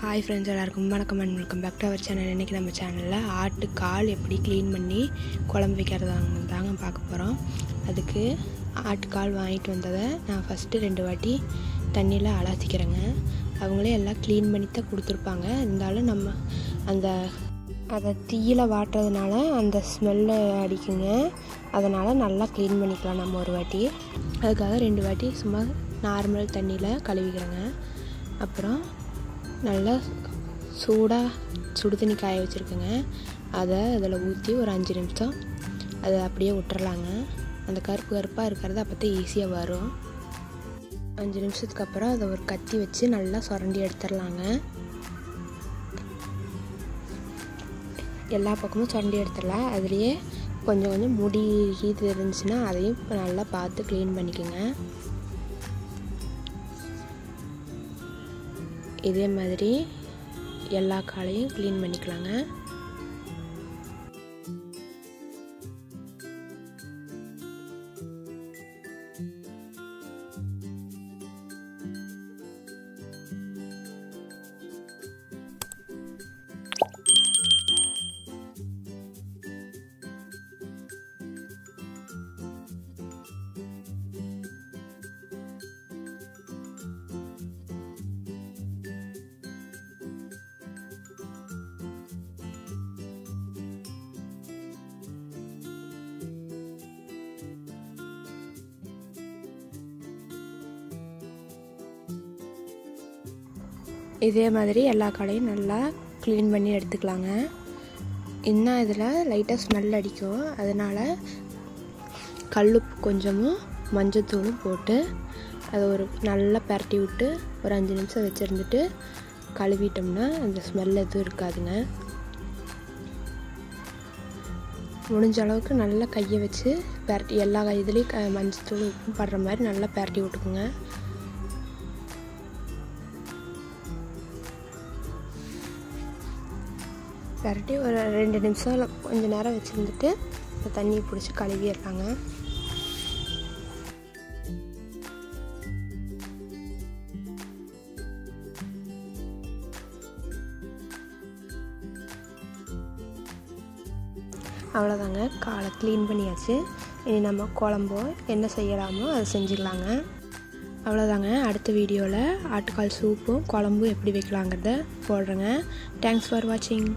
Hi friends, எல்லாருக்கும் வணக்கம் and welcome back to our channel. இன்றைக்கி நம்ம சேனலில் ஆட்டுக்கால் எப்படி க்ளீன் பண்ணி குழம்பு வைக்கிறதாங்க தாங்க பார்க்க போகிறோம். அதுக்கு ஆட்டுக்கால் வாங்கிட்டு வந்ததை நான் ஃபஸ்ட்டு 2 வாட்டி தண்ணியில் அலசிக்கிறேங்க. அவங்களே எல்லாம் க்ளீன் பண்ணி தான் கொடுத்துருப்பாங்க. இருந்தாலும் நம்ம அதை தீயில் வாட்டுறதுனால அந்த ஸ்மெல்லு அடிக்குங்க. அதனால் நல்லா க்ளீன் பண்ணிக்கலாம் நம்ம ஒரு வாட்டி. அதுக்காக 2 வாட்டி சும்மா நார்மல் தண்ணியில் கழுவிக்கிறேங்க. அப்புறம் நல்லா சுடு தண்ணி காய வச்சுருக்கேங்க. அதை அதில் ஊற்றி ஒரு 5 நிமிஷம் அதை அப்படியே விட்டுறலாங்க. அந்த கருப்பாக இருக்கிறது அப்போ தான் ஈஸியாக வரும். 5 நிமிஷத்துக்கு அப்புறம் அதை ஒரு கத்தி வச்சு நல்லா சுரண்டி எடுத்துடலாங்க. எல்லா பக்கமும் சுரண்டி எடுத்துடலாம். அதுலேயே கொஞ்சம் முடி இது இருந்துச்சுன்னா அதையும் நல்லா பார்த்து க்ளீன் பண்ணிக்கோங்க. இதே மாதிரி எல்லா காலையும் க்ளீன் பண்ணிக்கலாங்க. இதே மாதிரி எல்லா காலையும் நல்லா க்ளீன் பண்ணி எடுத்துக்கலாங்க. இன்னும் இதில் லைட்டாக ஸ்மெல் அடிக்கும். அதனால் கல்லுப்பு கொஞ்சமும் மஞ்சத்தூளும் போட்டு அதை ஒரு நல்லா பரட்டி விட்டு ஒரு 5 நிமிஷம் வச்சுருந்துட்டு கழுவிட்டோம்னா அந்த ஸ்மெல் எதுவும் இருக்காதுங்க. முடிஞ்ச அளவுக்கு நல்லா கையை வச்சு பரட்டி எல்லா இதுலேயும் மஞ்சத்தூள் உப்பும் படுற மாதிரி நல்லா பரட்டி விட்டுக்குங்க. பரட்டி ஒரு 2 நிமிஷம் கொஞ்சம் நேரம் வச்சுருந்துட்டு தண்ணியை பிடிச்சி கழுவிடுறாங்க. அவ்வளோதாங்க, காலை க்ளீன் பண்ணியாச்சு. இனி நம்ம குழம்போ என்ன செய்யலாமோ அதை செஞ்சுக்கலாங்க. அவ்வளோதாங்க. அடுத்த வீடியோவில் ஆட்டுக்கால் சூப்பும் குழம்பும் எப்படி வைக்கலாங்கிறத போடுறேங்க. தேங்க்ஸ் ஃபார் வாட்சிங்.